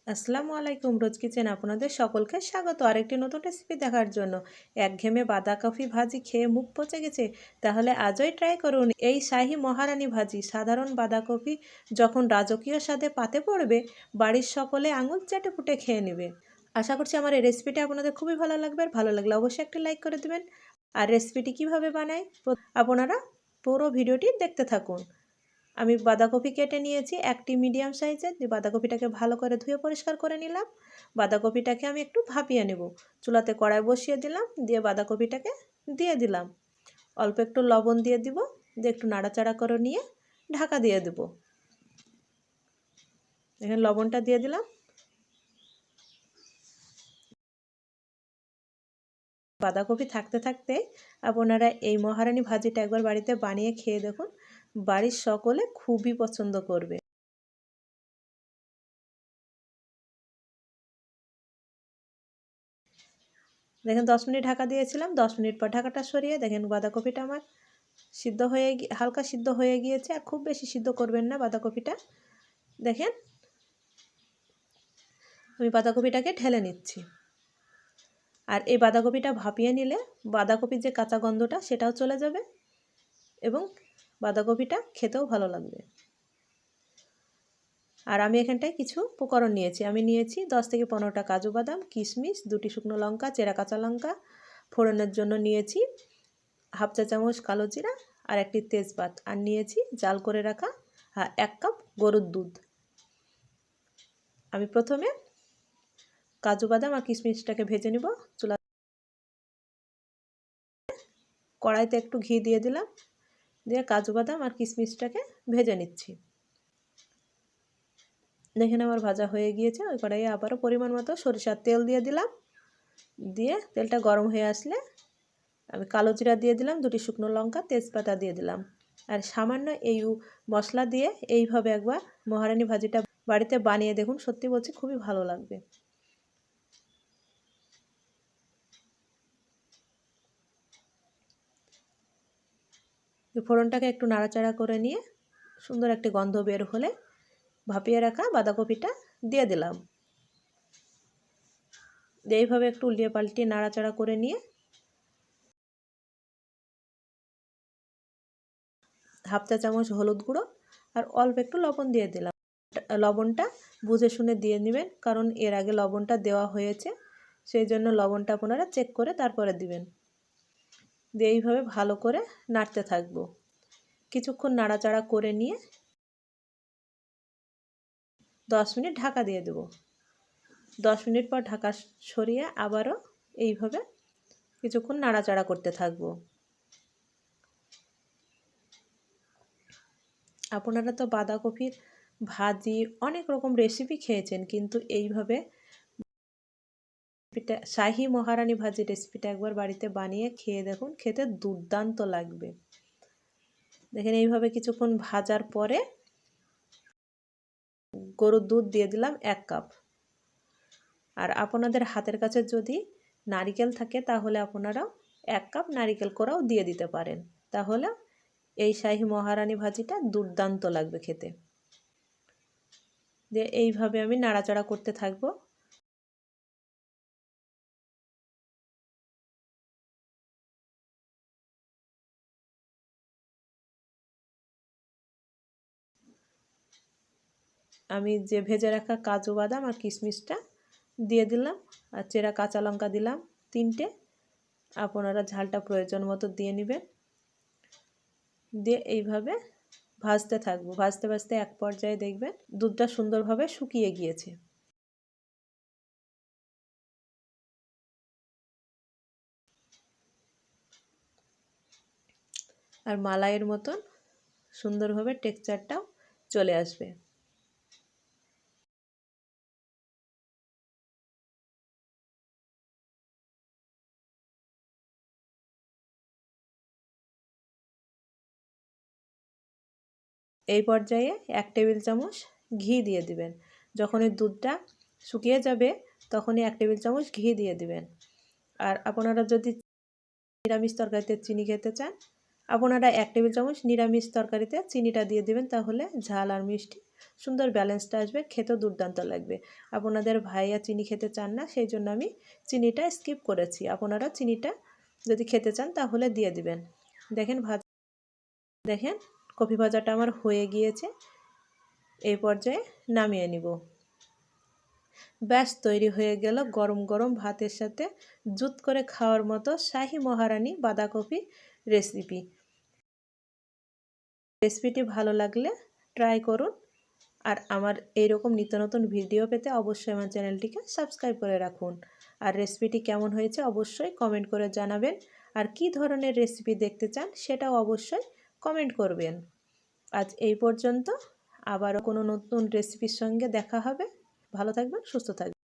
আসসালামু আলাইকুম। রোজ কিচেন আপনাদের সকলকে স্বাগত আরেকটি নতুন রেসিপি দেখার জন্য। একঘেয়েমে বাঁধাকপি ভাজি খেয়ে মুখ পচে গেছে? তাহলে আজই ট্রাই করুন এই শাহী মহারানী ভাজি। সাধারণ বাঁধাকপি যখন রাজকীয় স্বাদে পাতে পড়বে, বাড়ির সকলে আঙুল চেটে পুটে খেয়ে নেবে। আশা করছি আমার এই রেসিপিটা আপনাদের খুবই ভালো লাগবে। আর ভালো লাগলে অবশ্যই একটা লাইক করে দেবেন। আর রেসিপিটি কিভাবে বানাই আপনারা পুরো ভিডিওটি দেখতে থাকুন। আমি বাঁধাকপি কেটে নিয়েছি একটি মিডিয়াম সাইজের। দিয়ে বাঁধাকপিটাকে ভালো করে ধুয়ে পরিষ্কার করে নিলাম। বাঁধাকপিটাকে আমি একটু ভাপিয়ে নেব। চুলাতে কড়াই বসিয়ে দিলাম, দিয়ে বাঁধাকপিটাকে দিয়ে দিলাম। অল্প একটু লবণ দিয়ে দিব, দিয়ে একটু নাড়াচাড়া করে নিয়ে ঢাকা দিয়ে দেব। এখানে লবণটা দিয়ে দিলাম। বাঁধাকপি থাকতে থাকতে আপনারা এই মহারানী ভাজিটা একবার বাড়িতে বানিয়ে খেয়ে দেখুন, বাড়ির সকলে খুবই পছন্দ করবে। দেখেন 10 মিনিট ঢাকা দিয়েছিলাম। 10 মিনিট পর ঢাকাটা সরিয়ে দেখেন বাঁধাকপিটা আমার সিদ্ধ হয়ে হালকা সিদ্ধ হয়ে গিয়েছে। আর খুব বেশি সিদ্ধ করবেন না বাঁধাকপিটা। দেখেন আমি বাঁধাকপিটাকে ঢেলে নিচ্ছি। আর এই বাঁধাকপিটা ভাপিয়ে নিলে বাঁধাকপির যে কাঁচা গন্ধটা সেটাও চলে যাবে এবং বাঁধাকপিটা খেতেও ভালো লাগবে। আর আমি এখানটায় কিছু উপকরণ নিয়েছি। আমি নিয়েছি 10 থেকে 15টা কাজু বাদাম, কিশমিশ, 2টি শুকনো লঙ্কা, চেরা কাঁচা লঙ্কা। ফোড়নের জন্য নিয়েছি হাফ চা চামচ কালো জিরা আর একটি তেজপাত। আর নিয়েছি জাল করে রাখা 1 কাপ গরুর দুধ। আমি প্রথমে কাজু বাদাম আর কিশমিশটাকে ভেজে নিব। চুলা কড়াইতে একটু ঘি দিয়ে দিলাম, দিয়ে কাজু বাদাম আর কিশমিশটাকে ভেজে নিচ্ছি। দেখেন আমার ভাজা হয়ে গিয়েছে। ওই কড়াইয়ে আবারও পরিমাণ মতো সরিষার তেল দিয়ে দিলাম। দিয়ে তেলটা গরম হয়ে আসলে আমি কালো জিরা দিয়ে দিলাম, 2টি শুকনো লঙ্কা, তেজপাতা দিয়ে দিলাম। আর সামান্য এই মশলা দিয়ে এইভাবে একবার মহারানী ভাজিটা বাড়িতে বানিয়ে দেখুন, সত্যি বলছি খুবই ভালো লাগবে। ফোড়নটাকে একটু নাড়াচাড়া করে নিয়ে সুন্দর একটি গন্ধ বের হলে ভাপিয়ে রাখা বাঁধাকপিটা দিয়ে দিলাম। এইভাবে একটু উল্টিয়ে পাল্টিয়ে নাড়াচাড়া করে নিয়ে হাফ চা চামচ হলুদ গুঁড়ো আর অল্প একটু লবণ দিয়ে দিলাম। লবণটা বুঝে শুনে দিয়ে নেবেন, কারণ এর আগে লবণটা দেওয়া হয়েছে, সেই জন্য লবণটা আপনারা চেক করে তারপরে দিবেন। দিয়ে এইভাবে ভালো করে নাড়তে থাকবো। কিছুক্ষণ নাড়াচাড়া করে নিয়ে 10 মিনিট ঢাকা দিয়ে দেব। 10 মিনিট পর ঢাকা সরিয়ে আবারও এইভাবে কিছুক্ষণ নাড়াচাড়া করতে থাকবো। আপনারা তো বাঁধাকপির ভাজি অনেক রকম রেসিপি খেয়েছেন, কিন্তু এইভাবে শাহী মহারানী ভাজি রেসিপিটা একবার বাড়িতে বানিয়ে খেয়ে দেখুন, খেতে দুর্দান্ত লাগবে। দেখেন এইভাবে কিছুক্ষণ ভাজার পরে গরুর দুধ দিয়ে দিলাম 1 কাপ। আর আপনাদের হাতের কাছে যদি নারিকেল থাকে তাহলে আপনারাও 1 কাপ নারিকেল কোড়াও দিয়ে দিতে পারেন। তাহলে এই শাহী মহারানী ভাজিটা দুর্দান্ত লাগবে খেতে। দিয়ে এইভাবে আমি নাড়াচাড়া করতে থাকবো। আমি যে ভেজে রাখা কাজু বাদাম আর কিশমিশটা দিয়ে দিলাম, আর চেরা কাঁচা লঙ্কা দিলাম 3টে। আপনারা ঝালটা প্রয়োজন মতো দিয়ে নেবেন। দিয়ে এইভাবে ভাজতে থাকবো। ভাজতে ভাজতে এক পর্যায়ে দেখবেন দুধটা সুন্দরভাবে শুকিয়ে গিয়েছে। আর মালাইয়ের মতন সুন্দরভাবে টেক্সচারটাও চলে আসবে। এই পর্যায়ে 1 টেবিল চামচ ঘি দিয়ে দিবেন। যখন এই দুধটা শুকিয়ে যাবে তখনই 1 টেবিল চামচ ঘি দিয়ে দিবেন। আর আপনারা যদি নিরামিষ তরকারিতে চিনি খেতে চান, আপনারা 1 টেবিল চামচ নিরামিষ তরকারিতে চিনিটা দিয়ে দিবেন, তাহলে ঝাল আর মিষ্টি সুন্দর ব্যালেন্সটা আসবে, খেতেও দুর্দান্ত লাগবে। আপনাদের ভাইয়া চিনি খেতে চান না, সেই জন্য আমি চিনিটা স্কিপ করেছি। আপনারা চিনিটা যদি খেতে চান তাহলে দিয়ে দিবেন। দেখেন কফি ভাজাটা আমার হয়ে গিয়েছে। এই পর্যায়ে নামিয়ে নিব। ব্যাস তৈরি হয়ে গেল গরম গরম ভাতের সাথে জুত করে খাওয়ার মতো শাহী মহারানী বাঁধাকপি রেসিপি। রেসিপিটি ভালো লাগলে ট্রাই করুন। আর আমার এইরকম নিত্য নতুন ভিডিও পেতে অবশ্যই আমার চ্যানেলটিকে সাবস্ক্রাইব করে রাখুন। আর রেসিপিটি কেমন হয়েছে অবশ্যই কমেন্ট করে জানাবেন। আর কী ধরনের রেসিপি দেখতে চান সেটাও অবশ্যই কমেন্ট করবেন। আজ এই পর্যন্ত, আবারও কোনো নতুন রেসিপির সঙ্গে দেখা হবে। ভালো থাকবেন, সুস্থ থাকবেন।